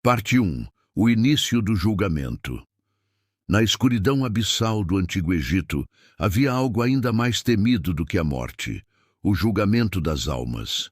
Parte 1. O início do julgamento. Na escuridão abissal do Antigo Egito, havia algo ainda mais temido do que a morte: o julgamento das almas.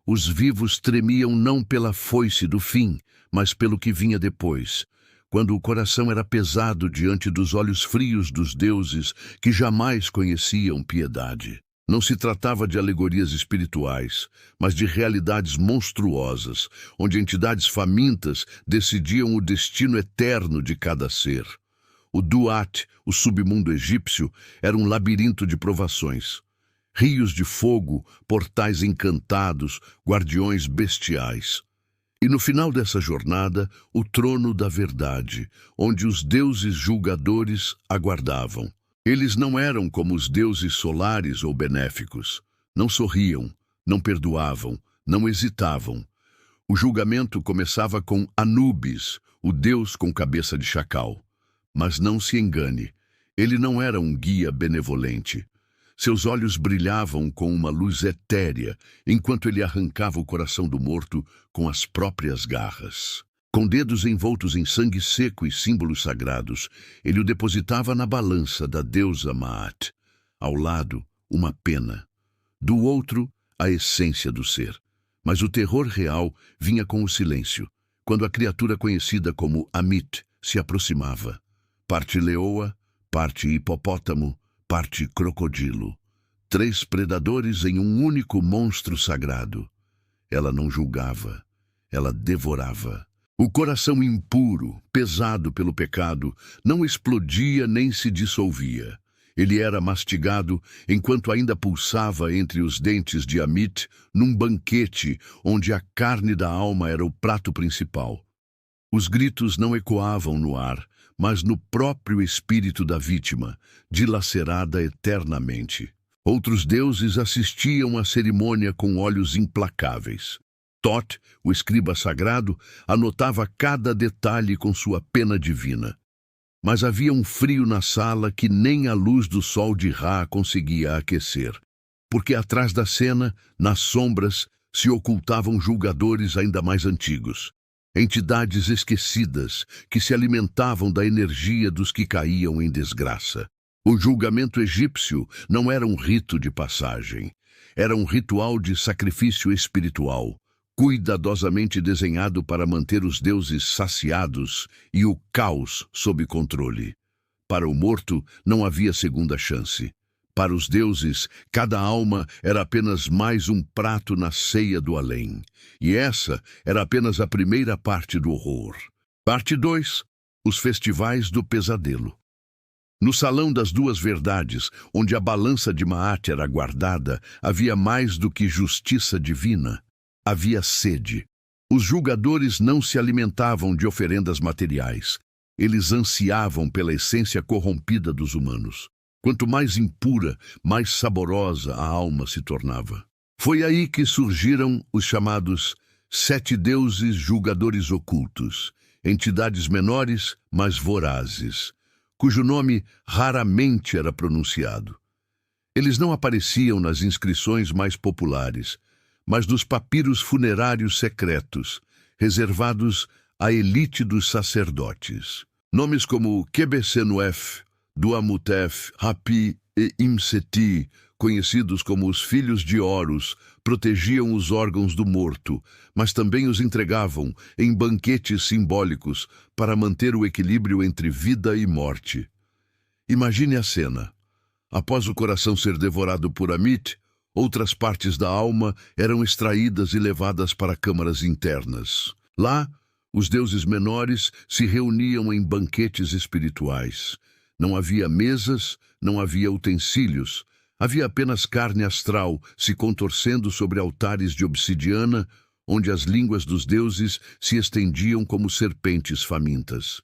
Os vivos tremiam não pela foice do fim, mas pelo que vinha depois, quando o coração era pesado diante dos olhos frios dos deuses que jamais conheciam piedade. Não se tratava de alegorias espirituais, mas de realidades monstruosas, onde entidades famintas decidiam o destino eterno de cada ser. O Duat, o submundo egípcio, era um labirinto de provações. Rios de fogo, portais encantados, guardiões bestiais. E no final dessa jornada, o trono da verdade, onde os deuses julgadores aguardavam. Eles não eram como os deuses solares ou benéficos. Não sorriam, não perdoavam, não hesitavam. O julgamento começava com Anubis, o deus com cabeça de chacal. Mas não se engane, ele não era um guia benevolente. Seus olhos brilhavam com uma luz etérea, enquanto ele arrancava o coração do morto com as próprias garras. Com dedos envoltos em sangue seco e símbolos sagrados, ele o depositava na balança da deusa Maat. Ao lado, uma pena. Do outro, a essência do ser. Mas o terror real vinha com o silêncio, quando a criatura conhecida como Amit se aproximava. Parte leoa, parte hipopótamo, parte crocodilo. 3 predadores em um único monstro sagrado. Ela não julgava, ela devorava. O coração impuro, pesado pelo pecado, não explodia nem se dissolvia. Ele era mastigado enquanto ainda pulsava entre os dentes de Amit, num banquete onde a carne da alma era o prato principal. Os gritos não ecoavam no ar, mas no próprio espírito da vítima, dilacerada eternamente. Outros deuses assistiam à cerimônia com olhos implacáveis. Thoth, o escriba sagrado, anotava cada detalhe com sua pena divina. Mas havia um frio na sala que nem a luz do sol de Ra conseguia aquecer, porque atrás da cena, nas sombras, se ocultavam julgadores ainda mais antigos. Entidades esquecidas que se alimentavam da energia dos que caíam em desgraça. O julgamento egípcio não era um rito de passagem, era um ritual de sacrifício espiritual, cuidadosamente desenhado para manter os deuses saciados e o caos sob controle. Para o morto não havia segunda chance. Para os deuses, cada alma era apenas mais um prato na ceia do além. E essa era apenas a primeira parte do horror. Parte 2. Os festivais do pesadelo. No salão das duas verdades, onde a balança de Maat era guardada, havia mais do que justiça divina. Havia sede. Os julgadores não se alimentavam de oferendas materiais. Eles ansiavam pela essência corrompida dos humanos. Quanto mais impura, mais saborosa a alma se tornava. Foi aí que surgiram os chamados 7 deuses julgadores ocultos, entidades menores, mas vorazes, cujo nome raramente era pronunciado. Eles não apareciam nas inscrições mais populares, mas nos papiros funerários secretos, reservados à elite dos sacerdotes. Nomes como Quebesenuef, Duamutef, Hapi e Imseti, conhecidos como os filhos de Horus, protegiam os órgãos do morto, mas também os entregavam em banquetes simbólicos para manter o equilíbrio entre vida e morte. Imagine a cena. Após o coração ser devorado por Amit, outras partes da alma eram extraídas e levadas para câmaras internas. Lá, os deuses menores se reuniam em banquetes espirituais. Não havia mesas, não havia utensílios. Havia apenas carne astral se contorcendo sobre altares de obsidiana, onde as línguas dos deuses se estendiam como serpentes famintas.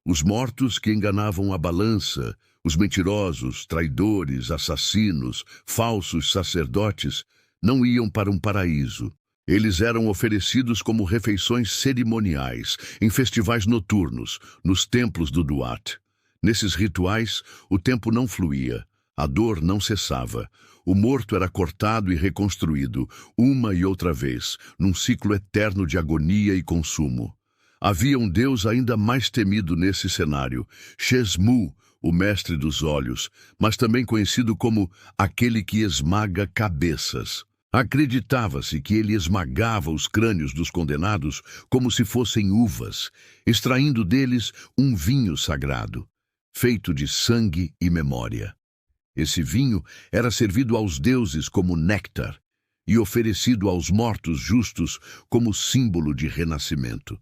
Os mortos que enganavam a balança, os mentirosos, traidores, assassinos, falsos sacerdotes, não iam para um paraíso. Eles eram oferecidos como refeições cerimoniais, em festivais noturnos, nos templos do Duat. Nesses rituais, o tempo não fluía, a dor não cessava. O morto era cortado e reconstruído, uma e outra vez, num ciclo eterno de agonia e consumo. Havia um deus ainda mais temido nesse cenário, Shesmu, o mestre dos olhos, mas também conhecido como aquele que esmaga cabeças. Acreditava-se que ele esmagava os crânios dos condenados como se fossem uvas, extraindo deles um vinho sagrado, feito de sangue e memória. Esse vinho era servido aos deuses como néctar e oferecido aos mortos justos como símbolo de renascimento.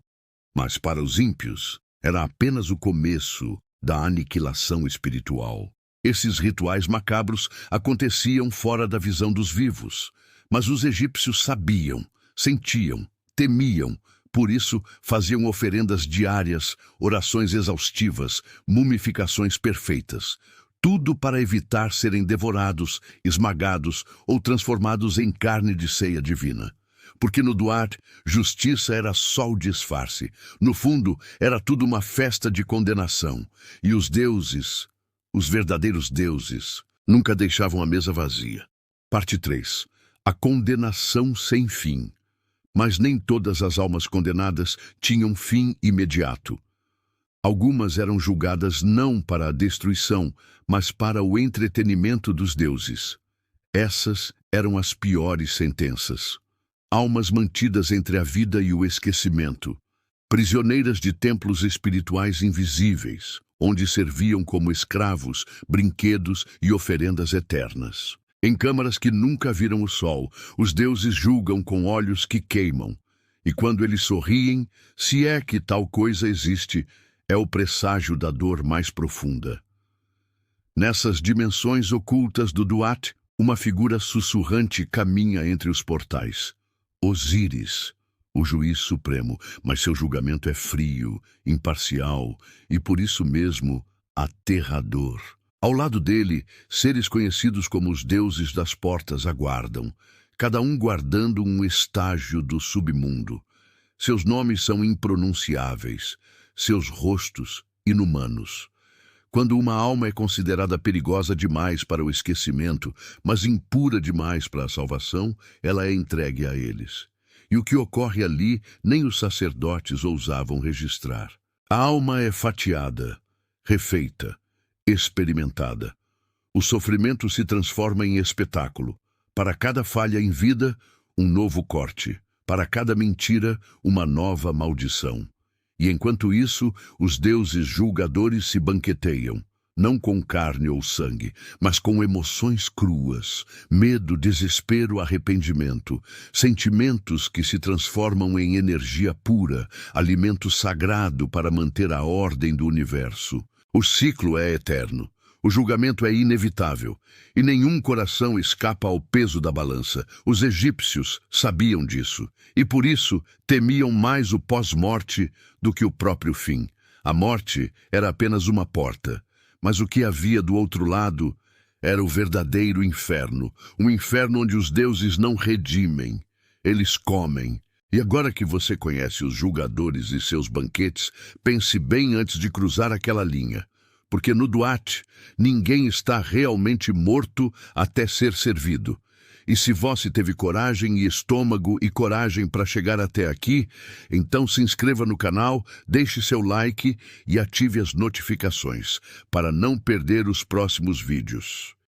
Mas para os ímpios, era apenas o começo da aniquilação espiritual. Esses rituais macabros aconteciam fora da visão dos vivos, mas os egípcios sabiam, sentiam, temiam, por isso faziam oferendas diárias, orações exaustivas, mumificações perfeitas, tudo para evitar serem devorados, esmagados ou transformados em carne de ceia divina. Porque no Duat, justiça era só o disfarce. No fundo, era tudo uma festa de condenação. E os deuses, os verdadeiros deuses, nunca deixavam a mesa vazia. Parte 3. A condenação sem fim. Mas nem todas as almas condenadas tinham fim imediato. Algumas eram julgadas não para a destruição, mas para o entretenimento dos deuses. Essas eram as piores sentenças. Almas mantidas entre a vida e o esquecimento, prisioneiras de templos espirituais invisíveis, onde serviam como escravos, brinquedos e oferendas eternas. Em câmaras que nunca viram o sol, os deuses julgam com olhos que queimam, e quando eles sorriem, se é que tal coisa existe, é o presságio da dor mais profunda. Nessas dimensões ocultas do Duat, uma figura sussurrante caminha entre os portais. Osíris, o juiz supremo, mas seu julgamento é frio, imparcial e, por isso mesmo, aterrador. Ao lado dele, seres conhecidos como os deuses das portas aguardam, cada um guardando um estágio do submundo. Seus nomes são impronunciáveis, seus rostos inumanos. Quando uma alma é considerada perigosa demais para o esquecimento, mas impura demais para a salvação, ela é entregue a eles. E o que ocorre ali, nem os sacerdotes ousavam registrar. A alma é fatiada, refeita, experimentada. O sofrimento se transforma em espetáculo. Para cada falha em vida, um novo corte. Para cada mentira, uma nova maldição. E enquanto isso, os deuses julgadores se banqueteiam, não com carne ou sangue, mas com emoções cruas, medo, desespero, arrependimento, sentimentos que se transformam em energia pura, alimento sagrado para manter a ordem do universo. O ciclo é eterno. O julgamento é inevitável, e nenhum coração escapa ao peso da balança. Os egípcios sabiam disso, e por isso temiam mais o pós-morte do que o próprio fim. A morte era apenas uma porta, mas o que havia do outro lado era o verdadeiro inferno, um inferno onde os deuses não redimem, eles comem. E agora que você conhece os julgadores e seus banquetes, pense bem antes de cruzar aquela linha. Porque no Duat, ninguém está realmente morto até ser servido. E se você teve coragem e estômago e coragem para chegar até aqui, então se inscreva no canal, deixe seu like e ative as notificações para não perder os próximos vídeos.